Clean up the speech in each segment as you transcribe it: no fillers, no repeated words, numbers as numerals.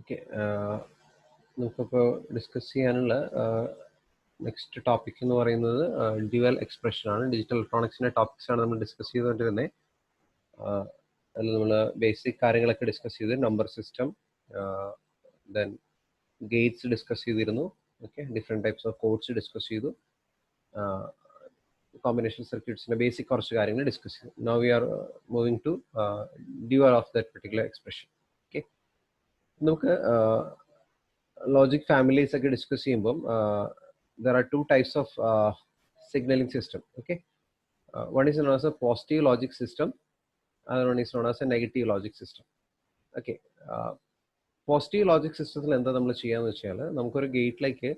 Okay, നമുക്കിപ്പോൾ discuss ചെയ്യാനുള്ള next topic എന്ന് പറയുന്നത് ഡ്യുവൽ എക്സ്പ്രഷൻ ആണ്. ഡിജിറ്റൽ ഇലക്ട്രോണിക്സിൻ്റെ ടോപ്പിക്സ് ആണ് നമ്മൾ ഡിസ്കസ് ചെയ്തുകൊണ്ടിരുന്നത്. അതിൽ നമ്മൾ ബേസിക് കാര്യങ്ങളൊക്കെ ഡിസ്കസ് ചെയ്ത് number system, then gates discuss ചെയ്തിരുന്നു. Okay, different types of codes discuss ചെയ്തു. കോമ്പിനേഷൻ സർക്യൂട്ട്സിൻ്റെ ബേസിക് കുറച്ച് കാര്യങ്ങൾ ഡിസ്കസ് ചെയ്തു. Now we are moving to dual of that particular expression. Okay, നമുക്ക് ലോജിക് ഫാമിലീസ് ഒക്കെ ഡിസ്കസ് ചെയ്യുമ്പം there are two types of signaling system. Okay, one is known as a positive logic system, other one is known as a negative logic system. Okay, positive logic സിസ്റ്റത്തിൽ എന്താ നമ്മൾ ചെയ്യാന്ന് വെച്ചാൽ, നമുക്കൊരു ഗേറ്റിലേക്ക്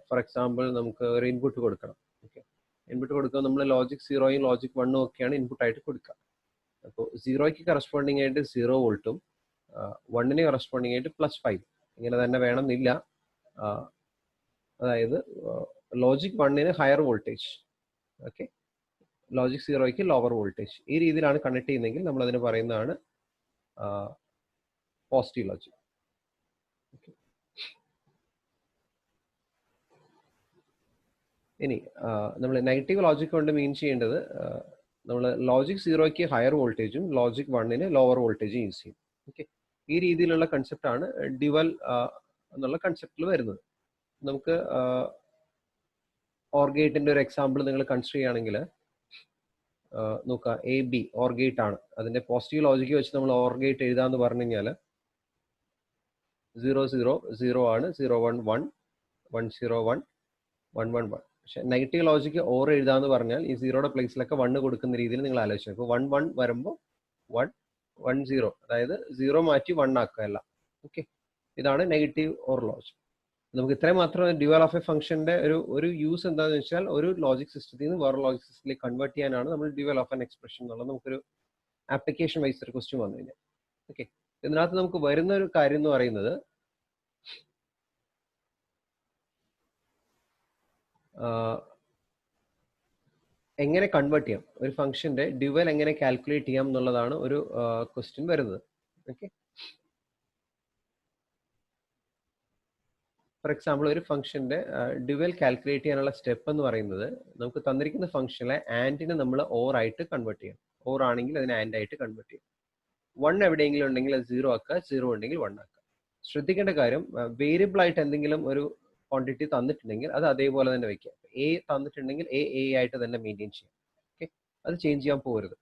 for example നമുക്ക് ഒരു ഇൻപുട്ട് കൊടുക്കണം. ഓക്കെ, ഇൻപുട്ട് കൊടുക്കുക നമ്മൾ ലോജിക് 0യും ലോജിക് 1ഉം ഒക്കെയാണ് ഇൻപുട്ടായിട്ട് കൊടുക്കുക. അപ്പോൾ 0യ്ക്ക് കറസ്പോണ്ടിങ് ആയിട്ട് 0 വോൾട്ടും 1ന് കറസ്പോണ്ടിങ് ആയിട്ട് +5 ഇങ്ങനെ തന്നെ വേണമെന്നില്ല. അതായത് ലോജിക് 1ന് ഹയർ വോൾട്ടേജ്, ഓക്കെ, ലോജിക് 0യ്ക്ക് ലോവർ വോൾട്ടേജ്. ഈ രീതിയിലാണ് കണക്ട് ചെയ്യുന്നതെങ്കിൽ നമ്മൾ അതിന് പറയുന്നതാണ് പോസിറ്റീവ് ലോജിക്. ഇനി നമ്മൾ നെഗറ്റീവ് ലോജിക് കൊണ്ട് മീൻ ചെയ്യേണ്ടത്, നമ്മൾ ലോജിക് 0യ്ക്ക് ഹയർ വോൾട്ടേജും ലോജിക് 1ന് ലോവർ വോൾട്ടേജും യൂസ് ചെയ്യും. ഓക്കെ, ഈ രീതിയിലുള്ള കൺസെപ്റ്റാണ് ഡ്യുവൽ എന്നുള്ള കൺസെപ്റ്റിൽ വരുന്നത്. നമുക്ക് ഓർ ഗേറ്റിന്റെ ഒരു എക്സാമ്പിൾ നിങ്ങൾ കൺസിഡർ ചെയ്യുകയാണെങ്കിൽ നോക്കുക, AB ഓർ ഗേറ്റ് ആണ്. അതിന്റെ പോസിറ്റീവ് ലോജിക്ക് വെച്ച് നമ്മൾ ഓർ ഗേറ്റ് എഴുതാന്ന് പറഞ്ഞു കഴിഞ്ഞാൽ 0 0 0 ആണ്, 0 1 1 1 0 1 1 1 1. പക്ഷെ നെഗറ്റീവ് ലോജിക്ക് ഓർ എഴുതാന്ന് പറഞ്ഞാൽ ഈ 0യുടെ പ്ലേസിലൊക്കെ 1 കൊടുക്കുന്ന രീതിയിൽ നിങ്ങൾ ആലോചിച്ചു. ഇപ്പോൾ 1 1 വരുമ്പോൾ 1 1 0, അതായത് 0 മാറ്റി 1 ആക്കുക എല്ലാം. ഓക്കെ, ഇതാണ് നെഗറ്റീവ് ഓർ ലോജിക്. നമുക്ക് ഇത്രയും മാത്രം ഡ്യുവൽ ഓഫ് എ ഫംഗ്ഷന്റെ ഒരു യൂസ് എന്താണെന്ന് വെച്ചാൽ, ഒരു ലോജിക് സിസ്റ്റത്തിൽ നിന്ന് വേറെ ലോജിക് സിസ്റ്റത്തിലേക്ക് കൺവേർട്ട് ചെയ്യാനാണ് നമ്മൾ ഡ്യുവൽ ഓഫ് ആൻ എക്സ്പ്രഷൻ എന്നുള്ളത് നമുക്കൊരു ആപ്ലിക്കേഷൻ വൈസ് ഒരു ക്വസ്റ്റ്യൻ വന്നു കഴിഞ്ഞാൽ. ഓക്കെ, ഇതിനകത്ത് നമുക്ക് വരുന്ന ഒരു കാര്യം എന്ന് പറയുന്നത്, എങ്ങനെ കൺവേർട്ട് ചെയ്യാം, ഒരു ഫംഗ്ഷന്റെ ഡ്യുവൽ എങ്ങനെ കാൽക്കുലേറ്റ് ചെയ്യാം എന്നുള്ളതാണ് ഒരു ക്വസ്റ്റ്യൻ വരുന്നത്. ഓക്കെ, ഫോർ എക്സാമ്പിൾ ഒരു ഫംഗ്ഷന്റെ ഡ്യുവൽ കാൽക്കുലേറ്റ് ചെയ്യാനുള്ള സ്റ്റെപ്പ് എന്ന് പറയുന്നത്, നമുക്ക് തന്നിരിക്കുന്ന ഫംഗ്ഷനിലെ ആൻഡിനെ നമ്മൾ ഓർ ആയിട്ട് കൺവേർട്ട് ചെയ്യാം. ഓർ ആണെങ്കിൽ അതിനെ ആൻഡ് ആയിട്ട് കൺവേർട്ട് ചെയ്യാം. 1 എവിടെയെങ്കിലും ഉണ്ടെങ്കിൽ അത് 0 ആക്കുക, 0 ഉണ്ടെങ്കിൽ 1 ആക്കുക. ശ്രദ്ധിക്കേണ്ട കാര്യം, വേരിയബിൾ ആയിട്ട് എന്തെങ്കിലും ഒരു ക്വാണ്ടിറ്റി തന്നിട്ടുണ്ടെങ്കിൽ അത് അതേപോലെ തന്നെ വയ്ക്കുക. A തന്നിട്ടുണ്ടെങ്കിൽ A ആയിട്ട് തന്നെ മെയിൻറ്റെയിൻ ചെയ്യാം. ഓക്കെ, അത് ചേഞ്ച് ചെയ്യാൻ പോകരുത്.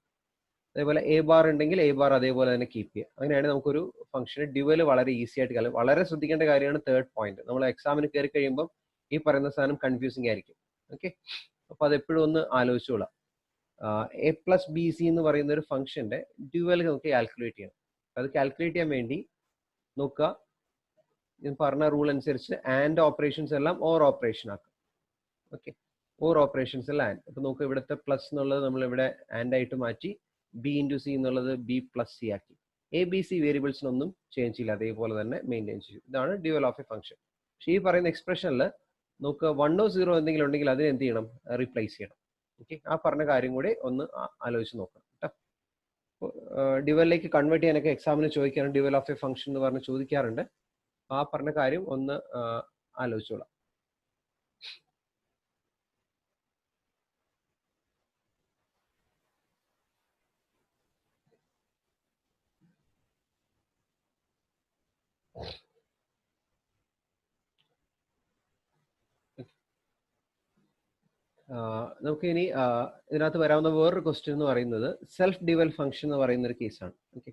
അതേപോലെ A ബാർ ഉണ്ടെങ്കിൽ A ബാർ അതേപോലെ തന്നെ കീപ്പ് ചെയ്യുക. അങ്ങനെയാണ് നമുക്കൊരു ഫംഗ്ഷന് ഡ്യുവൽ വളരെ ഈസി ആയിട്ട് വളരെ ശ്രദ്ധിക്കേണ്ട കാര്യമാണ് തേർഡ് പോയിന്റ്. നമ്മൾ എക്സാമിന് കയറി കഴിയുമ്പോൾ ഈ പറയുന്ന സാധനം കൺഫ്യൂസിങ് ആയിരിക്കും. ഓക്കെ, അപ്പൊ അത് എപ്പോഴും ഒന്ന് ആലോചിച്ചോളാം. A + BC എന്ന് പറയുന്ന ഒരു ഫംഗ്ഷന്റെ ഡ്യുവൽ നമുക്ക് കാൽക്കുലേറ്റ് ചെയ്യണം. അത് കാൽക്കുലേറ്റ് ചെയ്യാൻ വേണ്ടി നോക്കുക, ഞാൻ പറഞ്ഞ റൂൾ അനുസരിച്ച് ആൻഡ് ഓപ്പറേഷൻസ് എല്ലാം ഓർ ഓപ്പറേഷൻ ആക്കാം. ഓക്കെ, ഓർ ഓപ്പറേഷൻസ് എല്ലാം ആൻഡ്. അപ്പൊ നമുക്ക് ഇവിടുത്തെ പ്ലസ് എന്നുള്ളത് നമ്മൾ ഇവിടെ ആൻഡ് ആയിട്ട് മാറ്റി, B × C എന്നുള്ളത് B + C ആക്കി. ABC വേരിയബിൾസിനൊന്നും ചേഞ്ച് ചെയ്യില്ല, അതേപോലെ തന്നെ മെയിൻറ്റെയിൻ ചെയ്യും. ഇതാണ് ഡ്യുവൽ ഓഫ് എ ഫംഗ്ഷൻ. പക്ഷേ ഈ പറയുന്ന എക്സ്പ്രഷനിൽ നമുക്ക് 1 0 എന്തെങ്കിലും ഉണ്ടെങ്കിൽ അതിന് എന്ത് ചെയ്യണം, റീപ്ലേസ് ചെയ്യണം. ഓക്കെ, ആ പറഞ്ഞ കാര്യം കൂടി ഒന്ന് ആലോചിച്ച് നോക്കണം കേട്ടോ. ഡ്യുവലിലേക്ക് കൺവേർട്ട് ചെയ്യാനൊക്കെ എക്സാമിന് ചോദിക്കാറുണ്ട്, ഡ്യുവൽ ഓഫ് എ ഫംഗ്ഷൻ എന്ന് പറഞ്ഞ് ചോദിക്കാറുണ്ട്. ആ പറഞ്ഞ കാര്യം ഒന്ന് ആലോചിച്ചോളാം. നമുക്ക് ഇനി ഇതിനകത്ത് വരാവുന്ന വേറൊരു ക്വസ്റ്റ്യൻ എന്ന് പറയുന്നത് സെൽഫ് ഡ്യുവൽ ഫംഗ്ഷൻ എന്ന് പറയുന്ന ഒരു കേസാണ്. ഓക്കെ,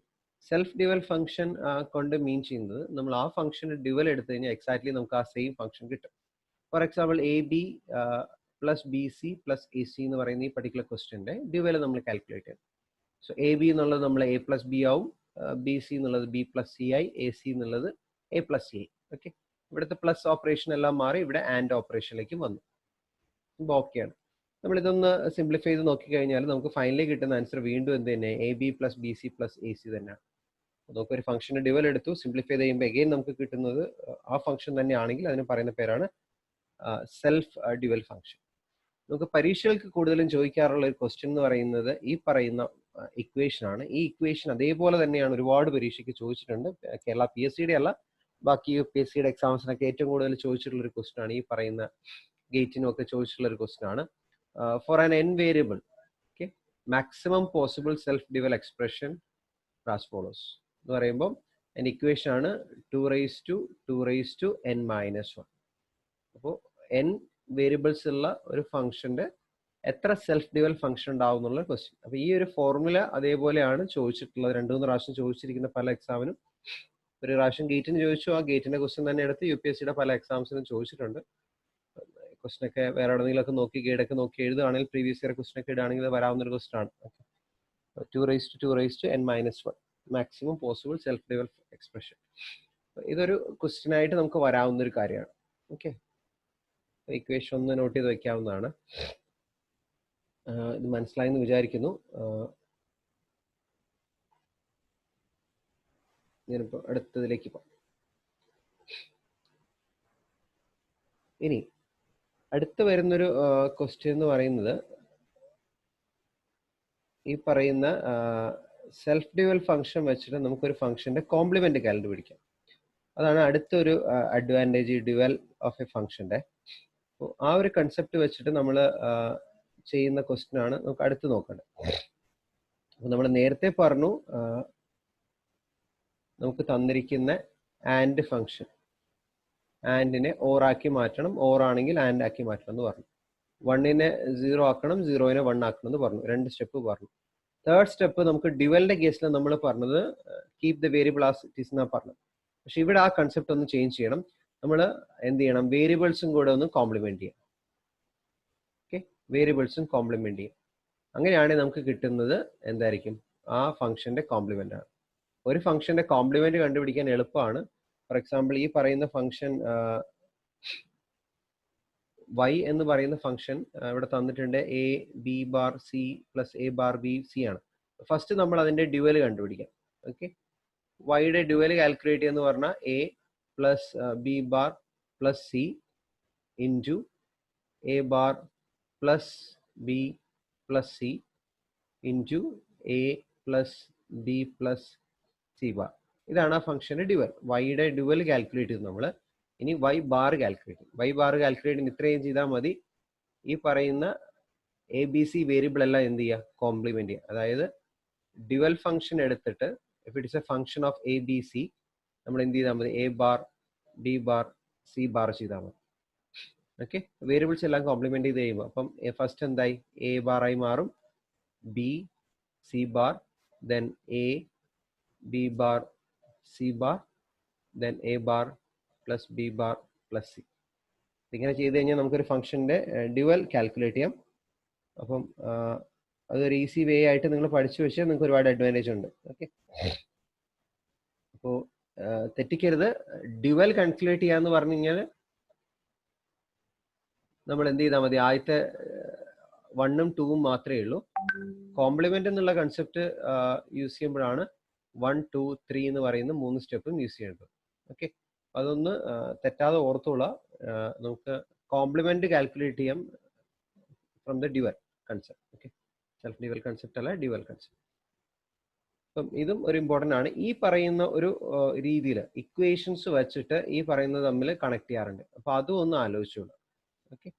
സെൽഫ് ഡ്യുവൽ ഫംഗ്ഷൻ കൊണ്ട് മീൻ ചെയ്യുന്നത്, നമ്മൾ ആ ഫംഗ്ഷന് ഡ്യുവൽ എടുത്തു കഴിഞ്ഞാൽ എക്സാക്ട്ലി നമുക്ക് ആ സെയിം ഫംഗ്ഷൻ കിട്ടും. For example AB + BC + AC എന്ന് പറയുന്ന ഈ പർട്ടിക്കുലർ ക്വസ്റ്റ്യന്റെ ഡ്യുവൽ നമ്മൾ കാൽക്കുലേറ്റ് ചെയ്യണം. സോ AB എന്നുള്ളത് നമ്മൾ A + B ആവും, BC എന്നുള്ളത് B + C ആയി, AC എന്നുള്ളത് A + C ആയി. ഓക്കെ, ഇവിടുത്തെ പ്ലസ് ഓപ്പറേഷൻ എല്ലാം മാറി ഇവിടെ ആൻഡ് ഓപ്പറേഷനിലേക്ക് വന്നു. ഓക്കെയാണ്. നമ്മളിതൊന്ന് സിംപ്ലിഫൈ ചെയ്ത് നോക്കിക്കഴിഞ്ഞാൽ നമുക്ക് ഫൈനലി കിട്ടുന്ന ആൻസർ വീണ്ടും എന്ത് തന്നെ, AB + BC + AC തന്നെയാണ്. നമുക്കൊരു ഫംഗ്ഷന് ഡ്യുവൽ എടുത്തു, സിംപ്ലിഫൈ ചെയ്യുമ്പോൾ അഗെയിൻ നമുക്ക് കിട്ടുന്നത് ആ ഫംഗ്ഷൻ തന്നെയാണെങ്കിൽ അതിന് പറയുന്ന പേരാണ് സെൽഫ് ഡ്യുവൽ ഫംഗ്ഷൻ. നമുക്ക് പരീക്ഷകൾക്ക് കൂടുതലും ചോദിക്കാറുള്ള ഒരു ക്വസ്റ്റ്യൻ എന്ന് പറയുന്നത് ഈ പറയുന്ന ഇക്വേഷൻ ആണ്. ഈ ഇക്വേഷൻ അതേപോലെ തന്നെയാണ് ഒരുപാട് പരീക്ഷയ്ക്ക് ചോദിച്ചിട്ടുണ്ട്. കേരള PSCയുടെ അല്ല, ബാക്കി UPSC എക്സാംസിനൊക്കെ ഏറ്റവും കൂടുതൽ ചോദിച്ചിട്ടുള്ള ഒരു ക്വസ്റ്റൻ ആണ്. ഈ പറയുന്ന ഗേറ്റിനും ഒക്കെ ചോദിച്ചിട്ടുള്ള ഒരു ക്വസ്റ്റൻ ആണ്. For an n variable, okay, maximum possible self dual expression as follows എന്ന് പറയുമ്പോൾ അതിന്റെ ഇക്വേഷൻ ആണ് 2 raised to n minus 1. അപ്പോൾ n വേരിയബിൾസ് ഉള്ള ഒരു ഫംഗ്ഷന്റെ എത്ര സെൽഫ് ഡിവൽ ഫംഗ്ഷൻ ഉണ്ടാവും എന്നുള്ള ക്വസ്റ്റ്യൻ. അപ്പൊ ഈ ഒരു ഫോർമുല അതേപോലെയാണ് ചോദിച്ചിട്ടുള്ളത്. 2-3 പ്രാവശ്യം ചോദിച്ചിരിക്കുന്ന പല എക്സാമിനും. ഒരു പ്രാവശ്യം ഗേറ്റിന് ചോദിച്ചു, ആ ഗേറ്റിന്റെ ക്വസ്റ്റ്യൻ തന്നെ എടുത്ത് UPSCയുടെ പല എക്സാംസിനും ചോദിച്ചിട്ടുണ്ട്. ക്വസ്റ്റ്യൻ ഒക്കെ വേറെ എവിടെയെങ്കിലുമൊക്കെ നോക്കി ഗൈഡൊക്കെ നോക്കി എഴുതുകയാണെങ്കിൽ പ്രീവിയസ് ഇയർ ക്വസ്റ്റ്യൻ ഒക്കെ ഇടുകയാണെങ്കിൽ വരാവുന്ന ഒരു ക്വസ്റ്റ്യൻ ആണ്. 2 raised to n minus 1 maximum possible self dual expression. ഇതൊരു ക്വസ്റ്റ്യൻ ആയിട്ട് നമുക്ക് വരാവുന്ന ഒരു കാര്യമാണ്. ഓക്കെ, ഇക്വേഷൻ ഒന്ന് നോട്ട് ചെയ്ത് വെക്കാവുന്നതാണ്. ഇത് മനസ്സിലായെന്ന് വിചാരിക്കുന്നു. ഞാനിപ്പോൾ അടുത്തതിലേക്ക് പോകാം. ഇനി അടുത്ത് വരുന്നൊരു ക്വസ്റ്റ്യൻ എന്ന് പറയുന്നത് ഈ പറയുന്ന സെൽഫ് ഡിവൽ ഫംഗ്ഷൻ വെച്ചിട്ട് നമുക്കൊരു ഫംഗ്ഷന്റെ കോംപ്ലിമെന്റ് കണ്ടുപിടിക്കാം. അതാണ് അടുത്തൊരു അഡ്വാൻറ്റേജ് ഡിവൽ ഓഫ് എ ഫംഗ്ഷന്റെ. അപ്പോൾ ആ ഒരു കൺസെപ്റ്റ് വെച്ചിട്ട് നമ്മൾ ചെയ്യുന്ന ക്വസ്റ്റ്യൻ ആണ് നമുക്ക് അടുത്ത് നോക്കേണ്ടത്. അപ്പോൾ നമ്മൾ നേരത്തെ പറഞ്ഞു നമുക്ക് തന്നിരിക്കുന്ന ആൻഡ് ഫംഗ്ഷൻ, ആൻഡിനെ ഓറാക്കി മാറ്റണം, ഓറാണെങ്കിൽ ആൻഡ് ആക്കി മാറ്റണം എന്ന് പറഞ്ഞു. 1നെ 0 ആക്കണം, 0നെ 1 ആക്കണം എന്ന് പറഞ്ഞു. 2 സ്റ്റെപ്പ് പറഞ്ഞു. തേർഡ് സ്റ്റെപ്പ് നമുക്ക് ഡിവലിന്റെ കേസിൽ നമ്മൾ പറഞ്ഞത് keep the variable as it is എന്നാ പറഞ്ഞത്. പക്ഷെ ഇവിടെ ആ കൺസെപ്റ്റ് ഒന്ന് ചേഞ്ച് ചെയ്യണം. നമ്മൾ എന്ത് ചെയ്യണം, വേരിയബിൾസും കൂടെ ഒന്ന് കോംപ്ലിമെന്റ് ചെയ്യാം. ഓക്കെ, വേരിയബിൾസും കോംപ്ലിമെന്റ് ചെയ്യാം. അങ്ങനെയാണെങ്കിൽ നമുക്ക് കിട്ടുന്നത് എന്തായിരിക്കും, ആ ഫംഗ്ഷന്റെ കോംപ്ലിമെന്റ് ആണ്. ഒരു ഫംഗ്ഷന്റെ കോംപ്ലിമെന്റ് കണ്ടുപിടിക്കാൻ എളുപ്പമാണ്. ഫോർ എക്സാമ്പിൾ ഈ പറയുന്ന ഫംഗ്ഷൻ y എന്ന് പറയുന്ന ഫംഗ്ഷൻ ഇവിടെ തന്നിട്ടുണ്ട് a b bar c plus a bar b c ആണ്. ഫസ്റ്റ് നമ്മൾ അതിന്റെ ഡ്യുവൽ കണ്ടുപിടിക്കാം. ഓക്കെ, വൈയുടെ ഡ്യുവൽ കാൽക്കുലേറ്റ് ചെയ്യുന്ന പറഞ്ഞാൽ a plus b bar plus c into a bar plus b plus c into a plus b plus c bar. ഇതാണ് ആ ഫംഗ്ഷന്റെ ഡ്യുവൽ. വൈയുടെ ഡ്യുവൽ കാൽക്കുലേറ്റ് ചെയ്ത് നമ്മൾ ഇനി y ബാർ കാൽക്കുലേറ്റ് ചെയ്യും. y ബാർ കാൽക്കുലേറ്റ് ചെയ്യുന്ന ഇത്രയും ചെയ്താൽ മതി. ഈ പറയുന്ന ABC വേരിയബിൾ എല്ലാം എന്ത് ചെയ്യുക, കോംപ്ലിമെന്റ് ചെയ്യുക. അതായത് ഡ്യുവൽ ഫംഗ്ഷൻ എടുത്തിട്ട് if it is A function of ABC നമ്മൾ എന്ത് ചെയ്താൽ മതി, a bar b bar c bar ചെയ്താൽ മതി. ഓക്കെ, വേരിയബിൾസ് എല്ലാം കോംപ്ലിമെന്റ് ചെയ്ത് കഴിയുമ്പോൾ അപ്പം ഫസ്റ്റ് എന്തായി, a ബാർ ആയി മാറും, b c bar, then a b bar c bar, then a bar plus B bar plus C. ഇങ്ങനെ ചെയ്ത് കഴിഞ്ഞാൽ നമുക്കൊരു ഫംഗ്ഷന്റെ ഡ്യുവൽ കാൽക്കുലേറ്റ് ചെയ്യാം. അപ്പം അതൊരു ഈസി വേ ആയിട്ട് നിങ്ങൾ പഠിച്ചു വെച്ചാൽ നിങ്ങൾക്ക് ഒരുപാട് അഡ്വാൻറ്റേജ് ഉണ്ട്. ഓക്കെ, അപ്പോൾ തെറ്റിക്കരുത്. ഡ്യുവൽ കാൽക്കുലേറ്റ് ചെയ്യാന്ന് പറഞ്ഞു കഴിഞ്ഞാൽ നമ്മൾ എന്ത് ചെയ്താൽ മതി, ആദ്യത്തെ 1ഉം 2ഉം മാത്രമേ ഉള്ളൂ. കോംപ്ലിമെന്റ് എന്നുള്ള കൺസെപ്റ്റ് യൂസ് ചെയ്യുമ്പോഴാണ് 1 2 3 എന്ന് പറയുന്ന 3 സ്റ്റെപ്പും യൂസ് ചെയ്യേണ്ടത്. ഓക്കെ, അതൊന്ന് തെറ്റാതെ ഓർത്തുള്ള. നമുക്ക് കോംപ്ലിമെന്റ് കാൽക്കുലേറ്റ് ചെയ്യാം from the dual concept. Okay, self dual concept അല്ല, ഡ്യുവൽ കൺസെപ്റ്റ്. അപ്പം ഇതും ഒരു ഇമ്പോർട്ടൻ്റ് ആണ്. ഈ പറയുന്ന ഒരു രീതിയിൽ ഇക്വേഷൻസ് വെച്ചിട്ട് ഈ പറയുന്നത് തമ്മിൽ കണക്ട് ചെയ്യാറുണ്ട്. അപ്പൊ അതും ഒന്ന് ആലോചിച്ചോളൂ. ഓക്കെ,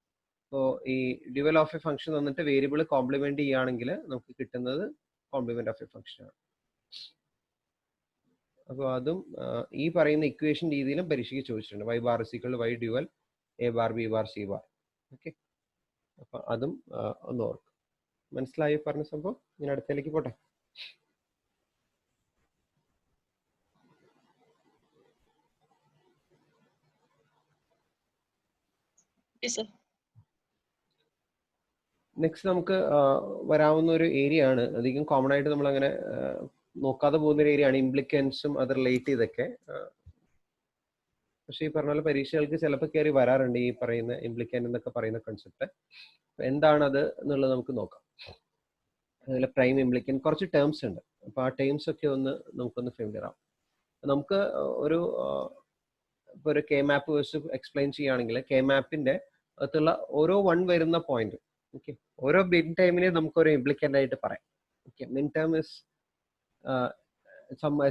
അപ്പോൾ ഈ ഡ്യുവൽ ഓഫ് എ ഫംഗ്ഷൻ തന്നിട്ട് വേരിയബിൾ കോംപ്ലിമെന്റ് ചെയ്യുകയാണെങ്കിൽ നമുക്ക് കിട്ടുന്നത് കോംപ്ലിമെന്റ് ഓഫ് എ ഫംഗ്ഷൻ ആണ്. അപ്പോൾ അതും ഈ പറയുന്ന ഇക്വേഷൻ രീതിയിലും പരീക്ഷയ്ക്ക് ചോദിച്ചിട്ടുണ്ട്. y bar is equal to y dual a bar b bar c bar. Okay, അപ്പൊ അതും ഒന്ന് ഓർക്കും. മനസ്സിലായി പറഞ്ഞ സംഭവം? ഞാൻ അടുത്തേക്ക് പോട്ടെ. നെക്സ്റ്റ് നമുക്ക് വരാവുന്ന ഒരു ഏരിയ ആണ്, അധികം കോമൺ ആയിട്ട് നമ്മൾ അങ്ങനെ നോക്കാതെ പോകുന്ന ഒരു ഏരിയ ആണ് ഇംപ്ലിക്കൻസും അത് റിലേറ്റ് ചെയ്തൊക്കെ. പക്ഷെ ഈ പറഞ്ഞ പോലെ പരീക്ഷകൾക്ക് ചിലപ്പോൾ കയറി വരാറുണ്ട് ഈ പറയുന്ന ഇംപ്ലിക്കൻ്റ് എന്നൊക്കെ പറയുന്ന കൺസെപ്റ്റ്. എന്താണത് എന്നുള്ളത് നമുക്ക് നോക്കാം. അതിൽ പ്രൈം ഇംപ്ലിക്കൻ്റ് കുറച്ച് ടേംസ് ഉണ്ട്. അപ്പൊ ആ ടേംസ് ഒക്കെ ഒന്ന് നമുക്കൊന്ന് ഫെമിലിയർ ആവും. നമുക്ക് ഒരു ഇപ്പോൾ ഒരു കെ മാപ്പ് വെച്ച് എക്സ്പ്ലെയിൻ ചെയ്യുകയാണെങ്കിൽ കെ മാപ്പിന്റെ അകത്തുള്ള ഓരോ 1 വരുന്ന പോയിന്റ്, ഓക്കെ, ഓരോ മിൻ ടൈമിനെ നമുക്കൊരു ഇംപ്ലിക്കൻ്റ് ആയിട്ട് പറയാം. ഓക്കെ, മിൻ ടേം ഇസ്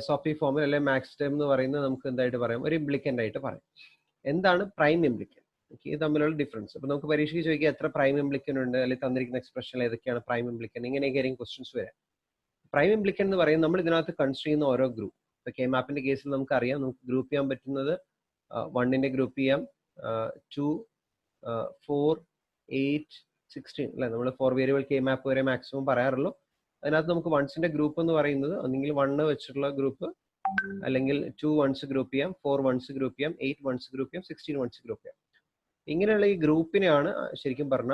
SOP ഫോമിൽ അല്ലെങ്കിൽ മാക്സ് ടൈം എന്ന് പറയുന്നത് നമുക്ക് എന്തായിട്ട് പറയാം, ഒരു ഇംപ്ലിക്കൻ്റ് ആയിട്ട് പറയാം. എന്താണ് പ്രൈം ഇംപ്ലിക്കൻ്റ്? ഇത് തമ്മിലുള്ള ഡിഫറൻസ്. അപ്പോൾ നമുക്ക് പരീക്ഷയ്ക്ക് ചോദിക്കുക എത്ര പ്രൈം ഇംപ്ലിക്കൻ്റ് ഉണ്ട്, അല്ലെങ്കിൽ തന്നിരിക്കുന്ന എക്സ്പ്രഷനിൽ ഏതൊക്കെയാണ് പ്രൈം ഇംപ്ലിക്കൻ്റ്, ഇങ്ങനെയൊക്കെ ആയിരിക്കും ക്വസ്റ്റ്യൻസ് വരാം. പ്രൈം ഇംപ്ലിക്കൻ്റ് എന്ന് പറയുന്നത് നമ്മൾ ഇതിനകത്ത് കൺസിഡർ ചെയ്യുന്ന ഓരോ ഗ്രൂപ്പ്. ഇപ്പോൾ കെ മാപ്പിന്റെ കേസിൽ നമുക്കറിയാം, നമുക്ക് ഗ്രൂപ്പ് ചെയ്യാൻ പറ്റുന്നത് 1ന്റെ ഗ്രൂപ്പ് ചെയ്യാം, 2, 4, 8, 16 അല്ലെ. നമ്മൾ 4 വേരിയബിൾ കെ മാപ്പ് വരെ മാക്സിമം പറയാറുള്ളൂ. അതിനകത്ത് നമുക്ക് വൺസിന്റെ ഗ്രൂപ്പ് എന്ന് പറയുന്നത് ഒന്നെങ്കിൽ 1 വെച്ചിട്ടുള്ള ഗ്രൂപ്പ്, അല്ലെങ്കിൽ 2 വൺസ് ഗ്രൂപ്പ് ചെയ്യാം, 4 വൺസ് ഗ്രൂപ്പ് ചെയ്യാം, 8 വൺസ് ഗ്രൂപ്പ് ചെയ്യാം, 16 വൺസ് ഗ്രൂപ്പ് ചെയ്യാം. ഇങ്ങനെയുള്ള ഈ ഗ്രൂപ്പിനെയാണ് ശരിക്കും പറഞ്ഞ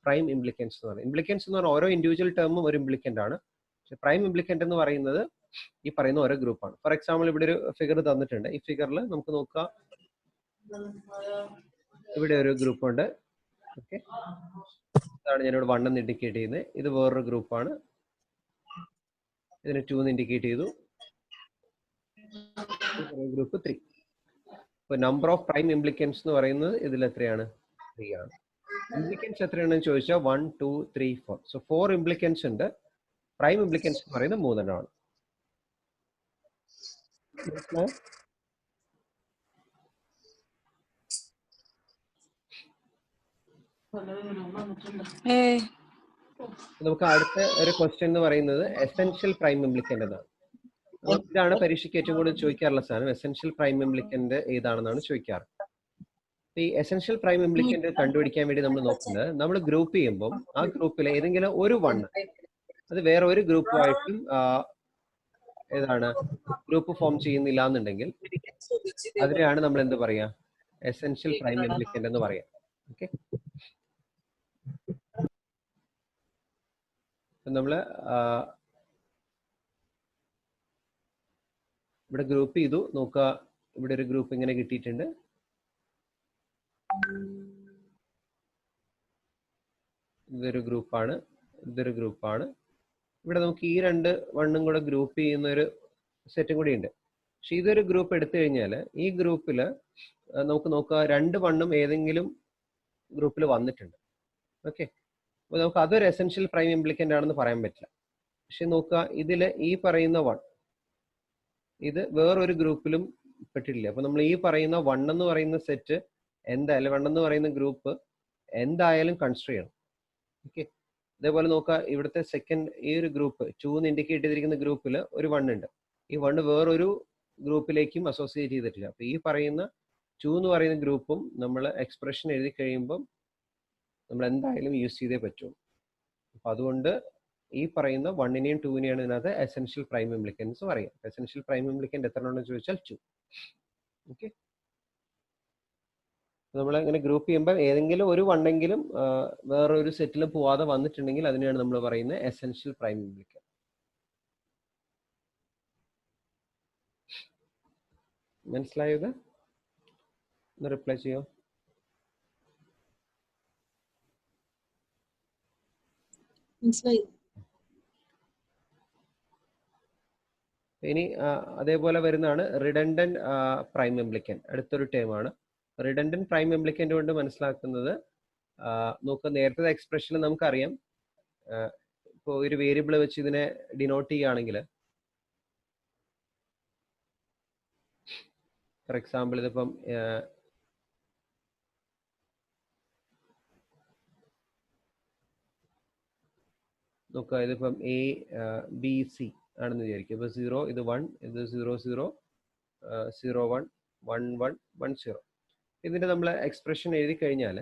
പ്രൈം ഇംപ്ലിക്കൻസ് എന്ന് പറയുന്നത്. ഇംപ്ലിക്കൻസ് എന്ന് പറഞ്ഞാൽ ഓരോ ഇൻഡിവിജ്വൽ ടേമും ഒരു ഇംപ്ലിക്കൻ്റ് ആണ്. പക്ഷെ പ്രൈം ഇംപ്ലിക്കൻ്റ് എന്ന് പറയുന്നത് ഈ പറയുന്ന ഓരോ ഗ്രൂപ്പാണ്. ഫോർ എക്സാമ്പിൾ ഇവിടെ ഒരു ഫിഗർ തന്നിട്ടുണ്ട്. ഈ ഫിഗറിൽ നമുക്ക് നോക്കാം, ഇവിടെ ഒരു ഗ്രൂപ്പ് ഉണ്ട്. ഓക്കെ, ഇതാണ് ഞാനിവിടെ 1 എന്ന് ഇൻഡിക്കേറ്റ് ചെയ്യുന്നത്. ഇത് വേറൊരു ഗ്രൂപ്പാണ്, ഇതിന് 2 എന്ന് ഇൻഡിക്കേറ്റ് ചെയ്തു. ഗ്രൂപ്പ് 3. ഇപ്പോൾ നമ്പർ ഓഫ് പ്രൈം ഇംപ്ലിക്കൻസ് എന്ന് പറയുന്നത് ഇതിൽ എത്രയാണ്? 3 ആണ്. ഇംപ്ലിക്കൻസ് എത്രയാണെന്ന് ചോദിച്ചാൽ 1, 2, 3, 4. സോ 4 ഇംപ്ലിക്കൻസ് ഉണ്ട്. പ്രൈം ഇംപ്ലിക്കൻസ് എന്ന് പറയുന്നത് 3 എണ്ണമാണ്. നമുക്ക് അടുത്ത ഒരു ക്വസ്റ്റ്യൻ എന്ന് പറയുന്നത് എസെൻഷ്യൽ പ്രൈം ഇംപ്ലിക്കൻ്റ് എന്നാണ്. ഇതാണ് പരീക്ഷയ്ക്ക് ഏറ്റവും കൂടുതൽ ചോദിക്കാറുള്ള സാധനം. എസെൻഷ്യൽ പ്രൈം ഇംപ്ലിക്കൻ്റ് ഏതാണെന്നാണ് ചോദിക്കാറ്. ഈ എസെൻഷ്യൽ പ്രൈം ഇംപ്ലിക്കൻ്റ് കണ്ടുപിടിക്കാൻ വേണ്ടി നമ്മൾ നോക്കുന്നത്, നമ്മൾ ഗ്രൂപ്പ് ചെയ്യുമ്പോൾ ആ ഗ്രൂപ്പിൽ ഏതെങ്കിലും ഒരു 1 അത് വേറെ ഒരു ഗ്രൂപ്പുമായിട്ടും ഏതാണ് ഗ്രൂപ്പ് ഫോം ചെയ്യുന്നില്ല എന്നുണ്ടെങ്കിൽ അതിനെയാണ് നമ്മൾ എന്ത് പറയാ, എസെൻഷ്യൽ പ്രൈം ഇംപ്ലിക്കൻ്റ് എന്ന് പറയാം. ഓക്കെ, നമ്മള് ഇവിടെ ഗ്രൂപ്പ് ചെയ്തു നോക്കുക. ഇവിടെ ഒരു ഗ്രൂപ്പ് ഇങ്ങനെ കിട്ടിയിട്ടുണ്ട്. ഇതൊരു ഗ്രൂപ്പാണ്, ഇതൊരു ഗ്രൂപ്പാണ്. ഇവിടെ നമുക്ക് ഈ 2 1 കൂടെ ഗ്രൂപ്പ് ചെയ്യുന്ന ഒരു സെറ്റും കൂടി ഉണ്ട്. പക്ഷെ ഇതൊരു ഗ്രൂപ്പ് എടുത്തു കഴിഞ്ഞാൽ ഈ ഗ്രൂപ്പിൽ നമുക്ക് നോക്കുക 2 1 ഏതെങ്കിലും ഗ്രൂപ്പിൽ വന്നിട്ടുണ്ട്. ഓക്കെ, അപ്പോൾ നമുക്ക് അതൊരു എസെൻഷ്യൽ പ്രൈം ഇംപ്ലിക്കൻ്റ് ആണെന്ന് പറയാൻ പറ്റില്ല. പക്ഷെ നോക്കുക, ഇതിൽ ഈ പറയുന്ന 1 ഇത് വേറൊരു ഗ്രൂപ്പിലും പെട്ടിട്ടില്ല. അപ്പൊ നമ്മൾ ഈ പറയുന്ന 1 എന്ന് പറയുന്ന സെറ്റ് എന്തായാലും 1 എന്ന് പറയുന്ന ഗ്രൂപ്പ് എന്തായാലും കൺസിഡർ ചെയ്യണം. ഓക്കെ, അതേപോലെ നോക്കുക, ഇവിടുത്തെ സെക്കൻഡ് ഈ ഒരു ഗ്രൂപ്പ് 2 എന്ന് ഇൻഡിക്കേറ്റ് ചെയ്തിരിക്കുന്ന ഗ്രൂപ്പിൽ ഒരു 1 ഉണ്ട്. ഈ 1 വേറൊരു ഗ്രൂപ്പിലേക്കും അസോസിയേറ്റ് ചെയ്തിട്ടില്ല. അപ്പൊ ഈ പറയുന്ന 2 എന്ന് പറയുന്ന ഗ്രൂപ്പും നമ്മൾ എക്സ്പ്രഷൻ എഴുതി കഴിയുമ്പം നമ്മൾ എന്തായാലും യൂസ് ചെയ്തേ പറ്റുള്ളൂ. അപ്പൊ അതുകൊണ്ട് ഈ പറയുന്ന 1നെയും 2നെയാണ് ഇതിനകത്ത് എസെൻഷ്യൽ പ്രൈം ഇംപ്ലിക്കൻസ് പറയാം. എസെൻഷ്യൽ പ്രൈം ഇംപ്ലിക്കൻ്റ് എത്ര ഉണ്ടെന്ന് ചോദിച്ചാൽ 2. ഓക്കെ, നമ്മൾ ഇങ്ങനെ ഗ്രൂപ്പ് ചെയ്യുമ്പോൾ ഏതെങ്കിലും ഒരു 1 എങ്കിലും വേറൊരു സെറ്റിൽ പോവാതെ വന്നിട്ടുണ്ടെങ്കിൽ അതിനെയാണ് നമ്മൾ പറയുന്നത് എസെൻഷ്യൽ പ്രൈം ഇംപ്ലിക്കൻ്റ്. മനസ്സിലായത്? ഒന്ന് റിപ്ലൈ ചെയ്യോ? ഇനി അതേപോലെ വരുന്നതാണ് റിഡൻഡന്റ് പ്രൈം ഇംപ്ലിക്കൻ്റ്. അടുത്തൊരു ടേമാണ് റിഡൻഡന്റ് പ്രൈം ഇംപ്ലിക്കൻ്റ് കൊണ്ട് മനസ്സിലാക്കുന്നത്. നോക്കുക, നേരത്തെ എക്സ്പ്രഷനിൽ നമുക്കറിയാം, ഇപ്പോൾ ഒരു വേരിയബിൾ വെച്ച് ഇതിനെ ഡിനോട്ട് ചെയ്യുകയാണെങ്കിൽ, ഫോർ എക്സാമ്പിൾ ഇതിപ്പം നോക്കുക, ഇതിപ്പം ABC ആണെന്ന് വിചാരിക്കും. ഇപ്പൊ 0 ഇത് 1 ഇത് 0 0 0 1 1 1 1 0. ഇതിന്റെ നമ്മൾ എക്സ്പ്രഷൻ എഴുതി കഴിഞ്ഞാൽ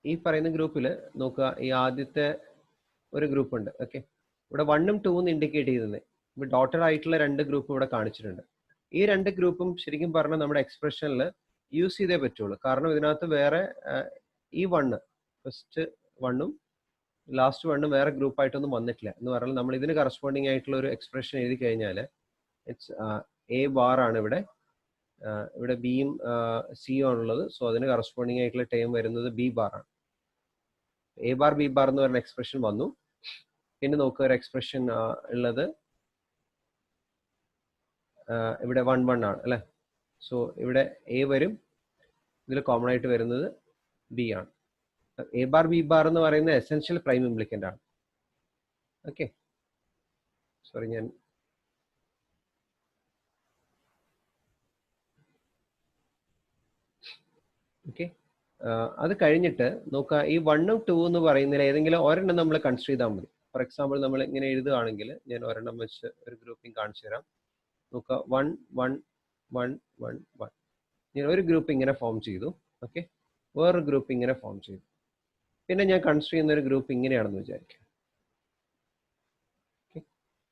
ഈ പറയുന്ന ഗ്രൂപ്പിൽ നോക്കുക, ഈ ആദ്യത്തെ ഒരു ഗ്രൂപ്പ് ഉണ്ട്. ഓക്കെ, ഇവിടെ 1ഉം 2ഉം ഇൻഡിക്കേറ്റ് ചെയ്തത് ഇപ്പൊ ഡോട്ടഡ് ആയിട്ടുള്ള 2 ഗ്രൂപ്പ് ഇവിടെ കാണിച്ചിട്ടുണ്ട്. ഈ 2 ഗ്രൂപ്പും ശരിക്കും പറഞ്ഞാൽ നമ്മുടെ എക്സ്പ്രഷനിൽ യൂസ് ചെയ്തേ പറ്റുള്ളൂ. കാരണം ഇതിനകത്ത് വേറെ ഈ 1 ഫസ്റ്റ് 1ഉം ലാസ്റ്റ് 1ഉം വേറെ ഗ്രൂപ്പായിട്ടൊന്നും വന്നിട്ടില്ല എന്ന് പറഞ്ഞാൽ നമ്മൾ ഇതിന് കറസ്പോണ്ടിങ് ആയിട്ടുള്ള ഒരു എക്സ്പ്രഷൻ എഴുതി കഴിഞ്ഞാൽ ഇറ്റ്സ് എ ബാർ ആണ് ഇവിടെ, ഇവിടെ ബിയും സിയും ആണുള്ളത്. സോ അതിന് കറസ്പോണ്ടിങ് ആയിട്ടുള്ള ടേം വരുന്നത് ബി ബാർ ആണ്. എ ബാർ ബി ബാർ എന്ന് പറയുന്ന എക്സ്പ്രഷൻ വന്നു. പിന്നെ നോക്കുക, ഒരു എക്സ്പ്രഷൻ ഉള്ളത് ഇവിടെ 1 1 ആണ് അല്ലെ. സോ ഇവിടെ എ വരും, ഇതിൽ കോമൺ ആയിട്ട് വരുന്നത് ബി ആണ്. എ ബാർ ബി ബാർ എന്ന് പറയുന്ന എസെൻഷ്യൽ പ്രൈം ഇംപ്ലിക്കൻ്റ് ആണ്. ഓക്കെ, സോറി ഞാൻ ഓക്കെ. അത് കഴിഞ്ഞിട്ട് നോക്കുക, ഈ 1ഉം 2 എന്ന് പറയുന്നതിൽ ഏതെങ്കിലും ഒരെണ്ണം നമ്മൾ കൺസിഡർ ചെയ്താൽ മതി. ഫോർ എക്സാമ്പിൾ നമ്മൾ ഇങ്ങനെ എഴുതുകയാണെങ്കിൽ ഞാൻ ഒരെണ്ണം വെച്ച് ഒരു ഗ്രൂപ്പിംഗ് കാണിച്ചു തരാം. നോക്കുക, 1 1 1 1 1. ഞാൻ ഒരു ഗ്രൂപ്പ് ഇങ്ങനെ ഫോം ചെയ്തു. ഓക്കെ, വേറൊരു ഗ്രൂപ്പ് ഇങ്ങനെ ഫോം ചെയ്തു. പിന്നെ ഞാൻ കൺസിഡർ ചെയ്യുന്ന ഒരു ഗ്രൂപ്പ് ഇങ്ങനെയാണെന്ന് വിചാരിക്കുക. ഓക്കെ,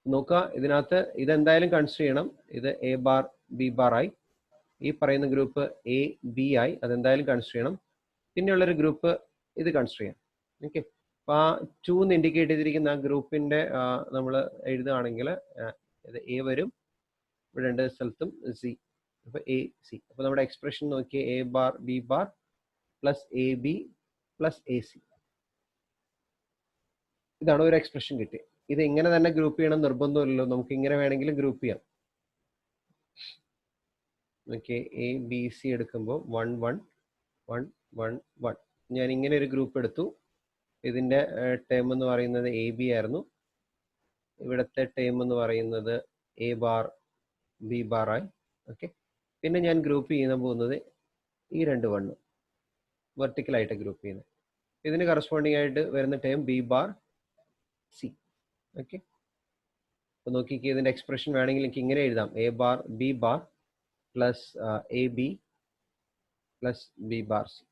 നോക്കുക, ഇതിനകത്ത് ഇതെന്തായാലും കൺസിഡർ ചെയ്യണം. ഇത് എ ബാർ ബി ബാർ ആയി. ഈ പറയുന്ന ഗ്രൂപ്പ് എ ബി ആയി, അതെന്തായാലും കൺസിഡർ ചെയ്യണം. പിന്നെയുള്ളൊരു ഗ്രൂപ്പ് ഇത് കൺസിഡർ ചെയ്യാം. ഓക്കെ, അപ്പോൾ ആ 2 എന്ന് ഇൻഡിക്കേറ്റ് ചെയ്തിരിക്കുന്ന ആ ഗ്രൂപ്പിൻ്റെ നമ്മൾ എഴുതുകയാണെങ്കിൽ ഇത് എ വരും, ഇവിടെ രണ്ട് സ്ഥലത്തും സി. അപ്പോൾ എ സി. അപ്പോൾ നമ്മുടെ എക്സ്പ്രഷൻ നോക്കിയാൽ A bar B bar plus A B plus A C. ഇതാണ് ഒരു എക്സ്പ്രഷൻ കിട്ടിയത്. ഇത് ഇങ്ങനെ തന്നെ ഗ്രൂപ്പ് ചെയ്യണം നിർബന്ധമില്ലല്ലോ, നമുക്ക് ഇങ്ങനെ വേണമെങ്കിലും ഗ്രൂപ്പ് ചെയ്യാം. ഓക്കെ, എ ബി സി എടുക്കുമ്പോൾ 1 1 1 1 1. ഞാൻ ഇങ്ങനെ ഒരു ഗ്രൂപ്പ് എടുത്തു. ഇതിൻ്റെ ടേം എന്ന് പറയുന്നത് എ ബി ആയിരുന്നു. ഇവിടുത്തെ ടേം എന്ന് പറയുന്നത് എ ബാർ ബി ബാർ ആയി. ഓക്കെ, പിന്നെ ഞാൻ ഗ്രൂപ്പ് ചെയ്യാൻ പോകുന്നത് ഈ 2 1 വെർട്ടിക്കലായിട്ട് ഗ്രൂപ്പ് ചെയ്യുന്നത്. ഇതിന് കറസ്പോണ്ടിങ് ആയിട്ട് വരുന്ന term B bar C. Okay, അപ്പോൾ നോക്കിക്കേ, ഇതിൻ്റെ എക്സ്പ്രഷൻ വേണമെങ്കിൽ എനിക്ക് ഇങ്ങനെ എഴുതാം, A bar B bar plus A B plus B bar C.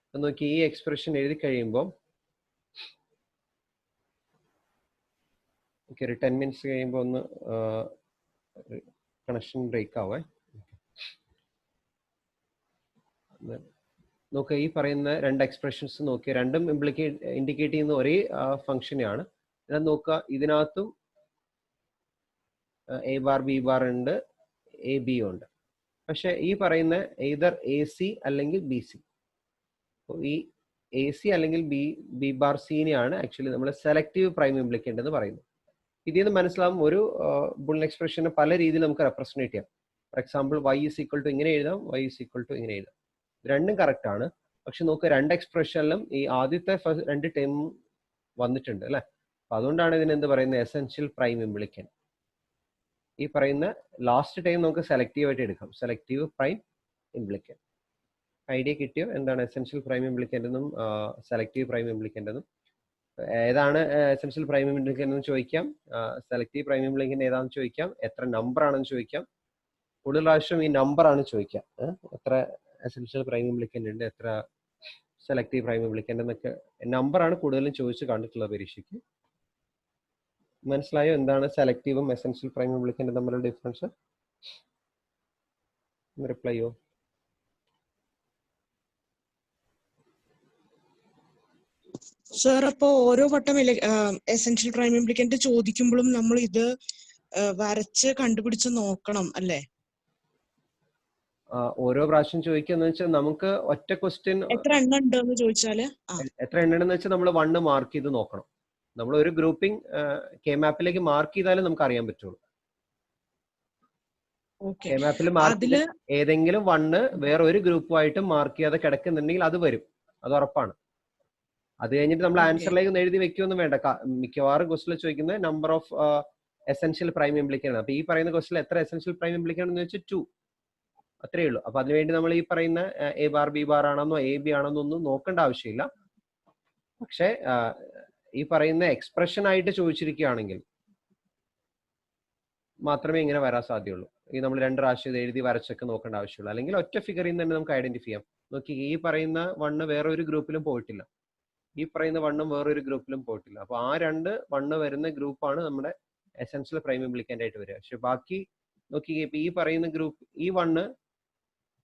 അപ്പം നോക്കി, ഈ എക്സ്പ്രഷൻ എഴുതി കഴിയുമ്പോൾ ഒരു 10 മിനിറ്റ്സ് കഴിയുമ്പോൾ ഒന്ന് കണക്ഷൻ ബ്രേക്ക് ആവേ. നോക്കുക, ഈ പറയുന്ന രണ്ട് എക്സ്പ്രഷൻസ് നോക്കിയാൽ രണ്ടും ഇൻഡിക്കേറ്റ് ചെയ്യുന്ന ഒരേ ഫംഗ്ഷനെയാണ്. എന്നാൽ നോക്കുക, ഇതിനകത്തും എ ബാർ ബി ബാർ ഉണ്ട്, എ ബി ഉണ്ട്. പക്ഷെ ഈ പറയുന്ന എയ്തർ എ സി അല്ലെങ്കിൽ ബി സി. ഈ എ സി അല്ലെങ്കിൽ ബി ബാർ സിനെയാണ് ആക്ച്വലി നമ്മൾ സെലക്റ്റീവ് പ്രൈം ഇംപ്ലിക്കൻ്റ് എന്ന് പറയുന്നത്. ഇതിൽ നിന്ന് മനസ്സിലാവും ഒരു ബുൾ എക്സ്പ്രഷനെ പല രീതിയിൽ നമുക്ക് റെപ്രസെൻറ്റ് ചെയ്യാം. For example Y is equal to ഇങ്ങനെ എഴുതാം, വൈ ഇസ് ഈക്വൽ ടു ഇങ്ങനെ എഴുതാം. രണ്ടും കറക്റ്റ് ആണ്. പക്ഷെ നോക്കുക, രണ്ട് എക്സ്പ്രഷനിലും ഈ ആദ്യത്തെ രണ്ട് ടേം വന്നിട്ടുണ്ട് അല്ലേ. അപ്പം അതുകൊണ്ടാണ് ഇതിനെന്ത് പറയുന്നത്, എസെൻഷ്യൽ പ്രൈം ഇംപ്ലിക്കൻ്റ്. ഈ പറയുന്ന ലാസ്റ്റ് ടൈം നമുക്ക് സെലക്റ്റീവ് ആയിട്ട് എടുക്കാം, സെലക്റ്റീവ് പ്രൈം ഇംപ്ലിക്കൻ്റ്. ഐഡിയ കിട്ടിയോ എന്താണ് എസെൻഷ്യൽ പ്രൈം ഇംപ്ലിക്കൻ്റ് എന്നും സെലക്റ്റീവ് പ്രൈം ഇംപ്ലിക്കൻ്റ് എന്നും? ഏതാണ് എസെൻഷ്യൽ പ്രൈം ഇംപ്ലിക്കൻ്റ് എന്ന് ചോദിക്കാം, സെലക്റ്റീവ് പ്രൈം ഇംപ്ലിക്കൻ്റ് ഏതാണെന്ന് ചോദിക്കാം, എത്ര നമ്പർ ആണെന്ന് ചോദിക്കാം. കൂടുതൽ പ്രാവശ്യം ഈ നമ്പർ ആണ് ചോദിക്കാം, എത്ര എസെൻഷ്യൽ പ്രൈം ഇംപ്ലിക്കൻ്റ് ഉണ്ട്, എത്ര സെലക്റ്റീവ് പ്രൈം ഇംപ്ലിക്കൻ്റ് എന്നൊക്കെ നമ്പറാണ് കൂടുതലും ചോദിച്ച് കണ്ടിട്ടുള്ള പരീക്ഷയ്ക്ക്. മനസ്സിലായോ എന്താണ് സെലക്റ്റീവും എസെൻഷ്യൽ പ്രൈം ഇംപ്ലിക്കൻ്റ് തമ്മിലുള്ള ഡിഫറൻസ്? റിപ്ലൈ ചെയ്യോ? സർ, അപ്പോ ഓരോ വട്ടം എസെൻഷ്യൽ പ്രൈം ഇംപ്ലിക്കൻ്റ് ചോദിക്കുമ്പോഴും നമ്മൾ ഇത് വരച്ച് കണ്ടുപിടിച്ച് നോക്കണം അല്ലേ? ഓരോ പ്രാവശ്യം ചോദിക്കാന്ന് വെച്ചാൽ നമുക്ക് ഒറ്റ ക്വസ്റ്റ്യൻ എത്ര എണ്ണം ഉണ്ടെന്ന് ചോദിച്ചാല് എത്ര എണ്ണം എന്ന് വെച്ചാൽ നമ്മൾ 1 മാർക്ക് ചെയ്ത് നോക്കണം. നമ്മൾ ഒരു ഗ്രൂപ്പിംഗ് കെ മാപ്പിലേക്ക് മാർക്ക് ചെയ്താലും നമുക്ക് അറിയാൻ പറ്റുള്ളൂ. കെ മാപ്പിൽ മാർക്ക് ഏതെങ്കിലും 1 വേറെ ഒരു ഗ്രൂപ്പുമായിട്ട് മാർക്ക് ചെയ്യാതെ കിടക്കുന്നുണ്ടെങ്കിൽ അത് വരും, അത് ഉറപ്പാണ്. അത് കഴിഞ്ഞിട്ട് നമ്മൾ ആൻസറിലേക്ക് ഒന്ന് എഴുതി വെക്കുകയൊന്നും വേണ്ട. മിക്കവാറും ക്വസ്റ്റിൽ ചോദിക്കുന്നത് നമ്പർ ഓഫ് എസെൻഷ്യൽ പ്രൈം ഇംപ്ലിക്കൻ്റ്. അപ്പൊ ഈ പറയുന്ന ക്വസ്റ്റിൽ എത്ര എസെൻഷ്യൽ പ്രൈം ഇംപ്ലിക്കൻ്റ് എന്ന് വെച്ചാൽ 2, അത്രയേ ഉള്ളൂ. അപ്പൊ അതിനുവേണ്ടി നമ്മൾ ഈ പറയുന്ന എ ബാർ ബി ബാർ ആണെന്നോ എ ബി ആണെന്നോ ഒന്നും നോക്കേണ്ട ആവശ്യമില്ല. പക്ഷെ ഈ പറയുന്ന എക്സ്പ്രഷൻ ആയിട്ട് ചോദിച്ചിരിക്കുകയാണെങ്കിൽ മാത്രമേ ഇങ്ങനെ വരാൻ സാധ്യതയുള്ളൂ. ഈ നമ്മൾ 2 പ്രാവശ്യം എഴുതി വരച്ചൊക്കെ നോക്കേണ്ട ആവശ്യമുള്ളൂ. അല്ലെങ്കിൽ ഒറ്റ ഫിഗറിൽ നിന്ന് തന്നെ നമുക്ക് ഐഡന്റിഫൈ ചെയ്യാം. നോക്കി, ഈ പറയുന്ന 1 വേറെ ഒരു ഗ്രൂപ്പിലും പോയിട്ടില്ല, ഈ പറയുന്ന 1 വേറൊരു ഗ്രൂപ്പിലും പോയിട്ടില്ല. അപ്പൊ ആ 2 1 വരുന്ന ഗ്രൂപ്പാണ് നമ്മുടെ എസെൻഷ്യൽ പ്രൈം ഇംപ്ലിക്കൻ്റ് ആയിട്ട് വരിക. പക്ഷെ ബാക്കി നോക്കി, ഈ പറയുന്ന ഗ്രൂപ്പ് ഈ 1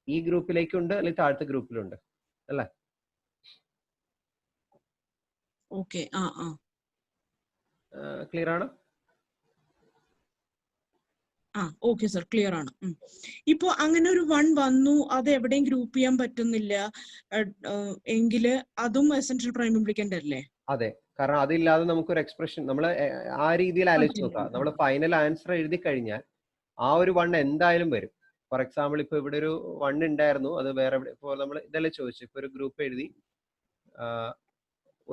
ഈ ഗ്രൂപ്പിലേക്കുണ്ട് അല്ലെങ്കിൽ താഴത്തെ ഗ്രൂപ്പിലുണ്ട് അല്ലേ? ക്ലിയർ ആണ്? ഓക്കെ സർ, ക്ലിയർ ആണ്. ഇപ്പൊ അങ്ങനെ ഒരു 1 വന്നു, അത് എവിടെയും ഗ്രൂപ്പ് ചെയ്യാൻ പറ്റുന്നില്ല എങ്കില് അതും എസെൻഷ്യൽ പ്രൈം ഇംപ്ലിക്കൻ്റ് അല്ലേ? അതെ, കാരണം അതില്ലാതെ നമുക്കൊരു എക്സ്പ്രഷൻ നമ്മൾ ആ രീതിയിൽ ആലോചിച്ച് നോക്കാം. നമ്മൾ ഫൈനൽ ആൻസർ എഴുതി കഴിഞ്ഞാൽ ആ ഒരു 1 എന്തായാലും വരും. ഫോർ എക്സാമ്പിൾ ഇപ്പൊ ഇവിടെ ഒരു 1 ഉണ്ടായിരുന്നു, അത് വേറെ ഇപ്പോൾ നമ്മൾ ഇതെല്ലാം ചോദിച്ചു. ഇപ്പൊ ഒരു ഗ്രൂപ്പ് എഴുതി,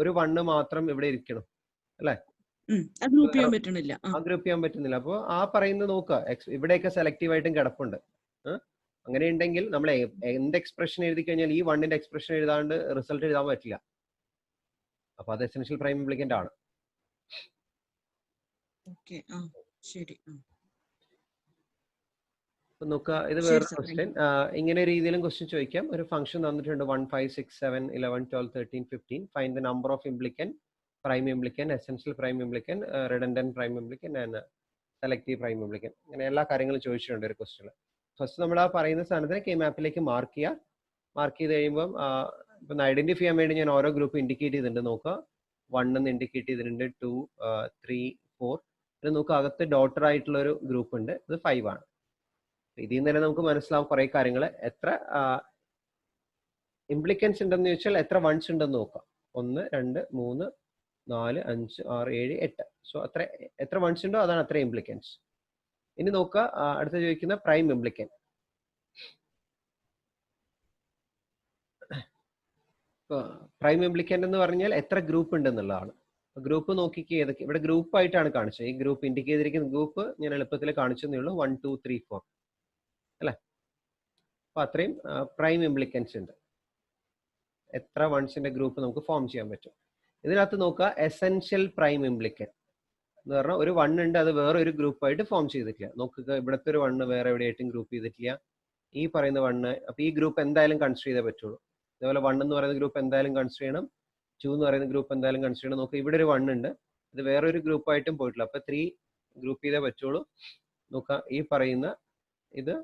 ഒരു വണ്ണ് മാത്രം ഇവിടെ ഇരിക്കണം അല്ലെ? ഗ്രൂപ്പ് ചെയ്യാൻ പറ്റണില്ല. ആ ഗ്രൂപ്പ് ചെയ്യാൻ പറ്റുന്നില്ല. അപ്പോൾ ആ പറയുന്നത് നോക്കുക, ഇവിടെയൊക്കെ സെലക്റ്റീവ് ആയിട്ടും കിടപ്പുണ്ട്. അങ്ങനെ ഉണ്ടെങ്കിൽ നമ്മൾ എന്ത് എക്സ്പ്രഷൻ എഴുതി കഴിഞ്ഞാൽ ഈ വണ്ണിന്റെ എക്സ്പ്രഷൻ എഴുതാണ്ട് റിസൾട്ട് എഴുതാൻ പറ്റില്ല. അപ്പൊ അത് എസെൻഷ്യൽ പ്രൈം ഇംപ്ലിക്കന്റ് ആണ്. ശരി. നോക്കുക, ഇത് വേറെ ക്വസ്റ്റ്യൻ. ഇങ്ങനെ രീതിയിലും ക്വസ്റ്റ്യൻ ചോദിക്കാം. ഒരു ഫംഗ്ഷൻ തന്നിട്ടുണ്ട് 1 5 6 7 11 12 13 15. Find the number of implicant, prime implicant, essential prime implicant, redundant prime implicant and selective prime implicant. അങ്ങനെ എല്ലാ കാര്യങ്ങളും ചോദിച്ചിട്ടുണ്ട് ഒരു ക്വസ്റ്റ്യനിൽ. ഫസ്റ്റ് നമ്മൾ ആ പറയുന്ന സാധനത്തിന് കെ മാപ്പിലേക്ക് മാർക്ക് ചെയ്യുക. മാർക്ക് ചെയ്ത് കഴിയുമ്പോൾ ഇപ്പം ഐഡന്റിഫൈ ചെയ്യാൻ വേണ്ടി ഞാൻ ഓരോ ഗ്രൂപ്പ് ഇൻഡിക്കേറ്റ് ചെയ്തിട്ടുണ്ട്. നോക്കുക, 1 എന്ന് ഇൻഡിക്കേറ്റ് ചെയ്തിട്ടുണ്ട്, 2 3 4. ഇത് നോക്കുക, അകത്ത് ഡോട്ടർ ആയിട്ടുള്ള ഒരു ഗ്രൂപ്പ് ഉണ്ട്, ഇത് 5 ആണ്. ഇതിൽ നിന്ന് തന്നെ നമുക്ക് മനസ്സിലാവും കുറെ കാര്യങ്ങൾ. എത്ര ഇംപ്ലിക്കൻസ് ഉണ്ടെന്ന് ചോദിച്ചാൽ എത്ര വൺസ് ഉണ്ടെന്ന് നോക്കാം. 1 2 3 4 5 6 7 8. സോ എത്ര വൺസ് ഉണ്ടോ അതാണ് അത്ര ഇംപ്ലിക്കൻസ്. ഇനി നോക്കുക, അടുത്ത ചോദിക്കുന്ന പ്രൈം ഇംപ്ലിക്കന്റ്. പ്രൈം ഇംപ്ലിക്കന്റ് എന്ന് പറഞ്ഞാൽ എത്ര ഗ്രൂപ്പ് ഉണ്ട് എന്നുള്ളതാണ്. ഗ്രൂപ്പ് നോക്കിക്ക് ഏതൊക്കെ ഇവിടെ ഗ്രൂപ്പ് ആയിട്ടാണ് കാണിച്ചത്. ഈ ഗ്രൂപ്പ് ഇൻഡിക്കേറ്റ് ചെയ്തിരിക്കുന്ന ഗ്രൂപ്പ് ഞാൻ എളുപ്പത്തിൽ കാണിച്ചതേ ഉള്ളൂ. 1 2 3 4 അല്ലെ? അപ്പൊ അത്രയും പ്രൈം ഇംപ്ലിക്കൻസ് ഉണ്ട്. എത്ര വൺസിന്റെ ഗ്രൂപ്പ് നമുക്ക് ഫോം ചെയ്യാൻ പറ്റും. ഇതിനകത്ത് നോക്കുക, എസെൻഷ്യൽ പ്രൈം ഇംപ്ലിക്കന്റ് എന്ന് പറഞ്ഞാൽ ഒരു 1 ഉണ്ട്, അത് വേറെ ഒരു ഗ്രൂപ്പായിട്ട് ഫോം ചെയ്തിട്ടില്ല. നോക്കുക, ഇവിടുത്തെ ഒരു 1 വേറെ എവിടെയായിട്ടും ഗ്രൂപ്പ് ചെയ്തിട്ടില്ല. ഈ പറയുന്ന 1, അപ്പൊ ഈ ഗ്രൂപ്പ് എന്തായാലും കൺസിഡർ ചെയ്തേ പറ്റുള്ളൂ. അതേപോലെ 1 എന്ന് പറയുന്ന ഗ്രൂപ്പ് എന്തായാലും കൺസിഡർ ചെയ്യണം, 2 എന്ന് പറയുന്ന ഗ്രൂപ്പ് എന്തായാലും കൺസിഡർ ചെയ്യണം. നോക്കുക, ഇവിടെ ഒരു 1 ഉണ്ട്, ഇത് വേറെ ഒരു ഗ്രൂപ്പായിട്ടും പോയിട്ടില്ല. അപ്പൊ 3 ഗ്രൂപ്പ് ചെയ്തേ പറ്റുള്ളൂ. നോക്കുക, ഈ പറയുന്ന ഇത്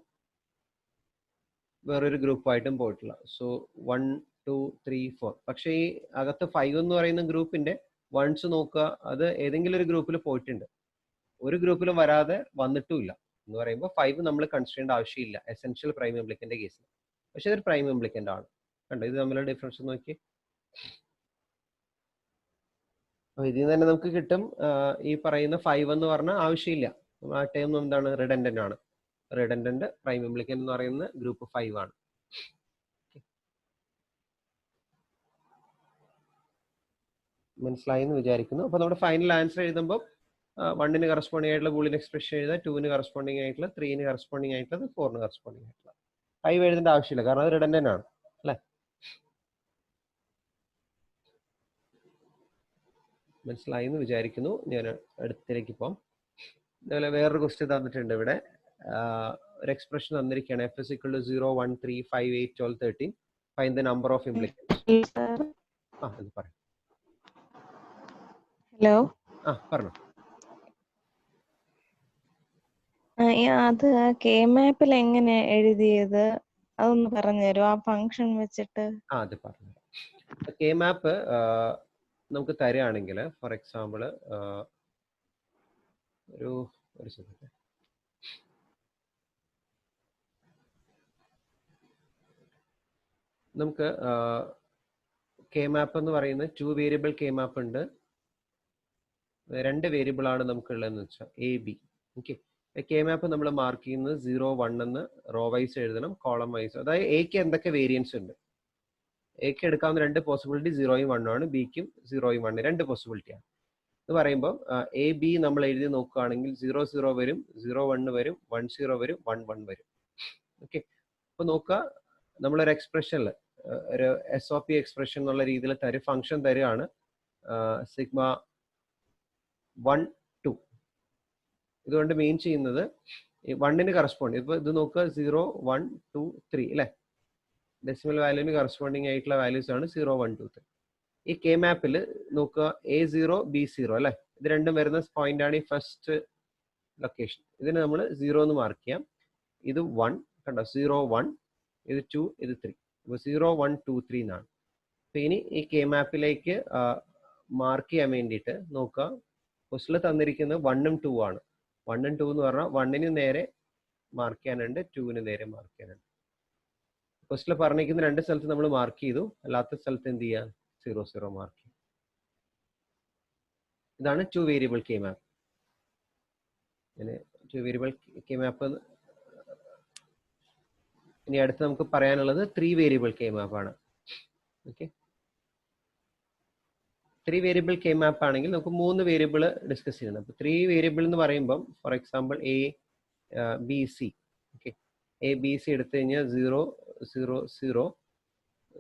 വേറൊരു ഗ്രൂപ്പായിട്ടും പോയിട്ടില്ല. സോ 1 2 3 4. പക്ഷേ ഈ അകത്ത് 5 എന്ന് പറയുന്ന ഗ്രൂപ്പിന്റെ വൺസ് നോക്കുക, അത് ഏതെങ്കിലും ഒരു ഗ്രൂപ്പിൽ പോയിട്ടുണ്ട്, ഒരു ഗ്രൂപ്പിലും വരാതെ വന്നിട്ടുമില്ല എന്ന് പറയുമ്പോൾ 5 നമ്മൾ കൺസിഡർ ചെയ്യേണ്ട ആവശ്യമില്ല എസെൻഷ്യൽ പ്രൈം ഇംപ്ലിക്കന്റ് കേസിൽ. പക്ഷെ ഇതൊരു പ്രൈം ഇംപ്ലിക്കന്റ് ആണ്. കണ്ടോ, ഇത് തമ്മിലുള്ള ഡിഫറൻസ് നോക്കി. അപ്പൊ ഇതിൽ നിന്ന് തന്നെ നമുക്ക് കിട്ടും, ഈ പറയുന്ന 5 എന്ന് പറഞ്ഞാൽ ആവശ്യമില്ല. ആ ടേം എന്താണ്, റിഡൻഡന്റ് ആണ്. റിഡൻഡന്റ് പ്രൈം ഇംപ്ലിക്കന്റ് എന്ന് പറയുന്ന ഗ്രൂപ്പ് 5 ആണ്. മനസ്സിലായി എന്ന് വിചാരിക്കുന്നു. അപ്പൊ നമ്മുടെ ഫൈനൽ ആൻസർ എഴുതുമ്പോൾ 1ന് കറസ്പോണ്ടിങ് ആയിട്ടുള്ള ബൂളിയൻ എക്സ്പ്രഷൻ എഴുതുക, 2ന് കറസ്പോണ്ടിങ് ആയിട്ടുള്ള, 3ന് കറസ്പോണ്ടിങ് ആയിട്ടുള്ളത്, 4ന് കറസ്പോണ്ടിങ് ആയിട്ടുള്ള. 5 എഴുതേണ്ട ആവശ്യമില്ല, കാരണം അത് റിഡൻഡന്റ് ആണ് അല്ലെ? മനസ്സിലായി എന്ന് വിചാരിക്കുന്നു. ഞാൻ അടുത്തിലേക്ക് പോകാം. അതുപോലെ വേറൊരു ക്വസ്റ്റ്യൻ തന്നിട്ടുണ്ട് ഇവിടെ. ഒരു എക്സ്പ്രഷൻ തന്നിരിക്കുകയാണ്, f is equal to 0 1 3 5 8 12 13. Find the number of implicants. എന്ന് പറയാം. ഹലോ, പറഞ്ഞു. അത് കെ മാപ്പിൽ എങ്ങനെ എഴുതിയത് അതൊന്ന് പറഞ്ഞുതരുമോ? ആ ഫംഗ്ഷൻ വെച്ചിട്ട്. അത് പറഞ്ഞു. കെ മാപ്പ് നമുക്ക് തരികയാണെങ്കിൽ, ഫോർ എക്സാമ്പിൾ ഒരു സെക്കൻഡ്, നമുക്ക് കെ മാപ്പ് എന്ന് പറയുന്ന 2 വേരിയബിൾ കെ മാപ്പ് ഉണ്ട്. 2 വേരിയബിൾ ആണ് നമുക്കുള്ളതെന്ന് വെച്ചാൽ എ ബി. ഓക്കെ, കെ മാപ്പ് നമ്മൾ മാർക്ക് ചെയ്യുന്നത് 0 1 എന്ന് റോ വൈസ് എഴുതണം, കോളം വൈസ്. അതായത് എക്ക് എന്തൊക്കെ വേരിയൻസ് ഉണ്ട്, എക്ക് എടുക്കാവുന്ന 2 പോസിബിലിറ്റി 0യും 1 ആണ്, ബിക്കും 0യും 1 2 പോസിബിലിറ്റിയാണ്. എന്ന് പറയുമ്പോൾ എ ബി നമ്മൾ എഴുതി നോക്കുകയാണെങ്കിൽ 0 0 വരും, 0 1 വരും, 1 0 വരും, 1 1 വരും. ഓക്കെ, അപ്പൊ നോക്കുക, നമ്മളൊരു എക്സ്പ്രഷനിൽ ഒരു SOP എക്സ്പ്രഷൻ എന്നുള്ള രീതിയിൽ ഫംഗ്ഷൻ തരികയാണ്, സിഗ്മ 1 2. ഇതുകൊണ്ട് മെയിൻ ചെയ്യുന്നത് 1ന് കറസ്പോണ്ട്, ഇപ്പൊ ഇത് നോക്കുക 0 1 2 3 അല്ലെ? ഡെസിമൽ വാല്യൂവിന് കറസ്പോണ്ടിങ് ആയിട്ടുള്ള വാല്യൂസ് ആണ് 0 1 2 3. ഈ കെ മാപ്പിൽ നോക്കുക, A0 B0 അല്ലെ? ഇത് രണ്ടും വരുന്ന പോയിന്റ് ആണ് ഈ ഫസ്റ്റ് ലൊക്കേഷൻ. ഇതിന് നമ്മൾ 0 എന്ന് മാർക്ക് ചെയ്യാം. ഇത് 1 കണ്ടോ, 0 1, ഇത് 2, ഇത് 3. അപ്പൊ 0 1 2 3 എന്നാണ്. അപ്പൊ ഇനി ഈ കെ മാപ്പിലേക്ക് മാർക്ക് ചെയ്യാൻ വേണ്ടിയിട്ട് നോക്കുക, ഫസ്റ്റിൽ തന്നിരിക്കുന്നത് 1ഉം 2 ആണ്. 1ഉം 2 എന്ന് പറഞ്ഞാൽ 1ന് നേരെ മാർക്ക് ചെയ്യാനുണ്ട്, 2ന് നേരെ മാർക്ക് ചെയ്യാനുണ്ട്. ഫസ്റ്റിൽ പറഞ്ഞിരിക്കുന്ന 2 സ്ഥലത്ത് നമ്മൾ മാർക്ക് ചെയ്തു, അല്ലാത്ത സ്ഥലത്ത് എന്ത് ചെയ്യാം, 0 0 മാർക്ക് ചെയ്യും. ഇതാണ് 2 വേരിയബിൾ കെ മാപ്പ്. 2 വേരിയബിൾ കെ മാപ്പ്. ഇനി അടുത്ത് നമുക്ക് പറയാനുള്ളത് 3 വേരിയബിൾ കെ മാപ്പ് ആണ്. ഓക്കെ, 3 വേരിയബിൾ കെ മാപ്പ് ആണെങ്കിൽ നമുക്ക് 3 വേരിയബിൾ ഡിസ്കസ് ചെയ്യണം. അപ്പോൾ 3 വേരിയബിൾ എന്ന് പറയുമ്പം for example A B C. Okay, A B C എടുത്തു കഴിഞ്ഞാൽ 0 0 0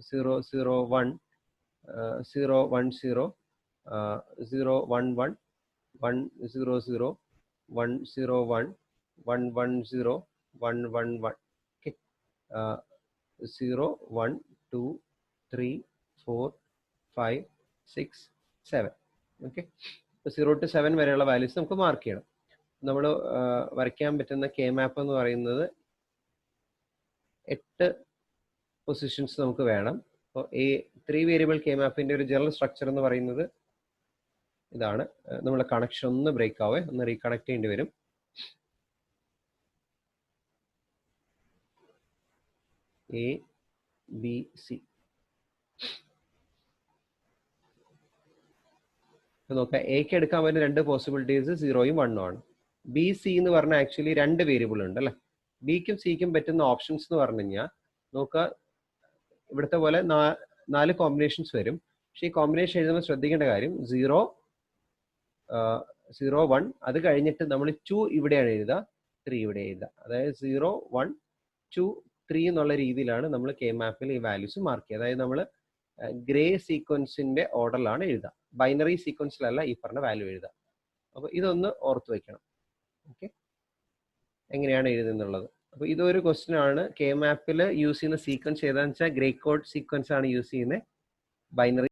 0 0 1 0 1 0 0 1 1 1 0 0 1 0 1 1 1 0 1 1 1. Okay, 0 1 2 3 4 5 6 7. ഓക്കെ, 0 to 7 വരെയുള്ള വാല്യൂസ് നമുക്ക് മാർക്ക് ചെയ്യണം. നമ്മൾ വരയ്ക്കാൻ പറ്റുന്ന കെ മാപ്പ് എന്ന് പറയുന്നത് 8 പൊസിഷൻസ് നമുക്ക് വേണം. അപ്പോൾ ഈ 3 വേരിയബിൾ കെ മാപ്പിന്റെ ഒരു ജനറൽ സ്ട്രക്ചർ എന്ന് പറയുന്നത് ഇതാണ്. നമ്മളെ കണക്ഷൻ ഒന്ന് ബ്രേക്ക് ആവേ, ഒന്ന് റീകണക്ട് ചെയ്യേണ്ടി വരും. എ ബി സി നോക്കാം. എക്ക് എടുക്കാൻ പറ്റുന്ന 2 പോസിബിലിറ്റീസ് 0യും 1ഉം ആണ്. ബി സി എന്ന് പറഞ്ഞാൽ ആക്ച്വലി 2 വേരിയബിൾ ഉണ്ട് അല്ലെ. ബിക്കും സിക്കും പറ്റുന്ന ഓപ്ഷൻസ് എന്ന് പറഞ്ഞു കഴിഞ്ഞാൽ നോക്കുക, ഇവിടുത്തെ പോലെ 4 കോമ്പിനേഷൻസ് വരും. പക്ഷെ ഈ കോമ്പിനേഷൻ എഴുതുമ്പോൾ ശ്രദ്ധിക്കേണ്ട കാര്യം 0 0 1 അത് കഴിഞ്ഞിട്ട് നമ്മൾ 2 ഇവിടെയാണ് എഴുതുക, 3 ഇവിടെ എഴുതുക. അതായത് 0 1 2 3 എന്നുള്ള രീതിയിലാണ് നമ്മൾ കെ മാപ്പിൽ ഈ വാല്യൂസ് മാർക്ക് ചെയ്യുക. അതായത് നമ്മൾ ഗ്രേ സീക്വൻസിന്റെ ഓർഡറിലാണ് എഴുതുക, ബൈനറി സീക്വൻസിലല്ല ഈ പറഞ്ഞ വാല്യൂ എഴുതുക. അപ്പോൾ ഇതൊന്ന് ഓർത്ത് വെക്കണം. ഓക്കെ, എങ്ങനെയാണ് എഴുതുന്നുള്ളത്. അപ്പോൾ ഇതൊരു ക്വസ്റ്റ്യൻ ആണ്. കെ മാപ്പിൽ യൂസ് ചെയ്യുന്ന സീക്വൻസ് ഏതാണെന്ന് വെച്ചാൽ ഗ്രേ കോഡ് സീക്വൻസ് ആണ് യൂസ് ചെയ്യുന്നത്. ബൈനറി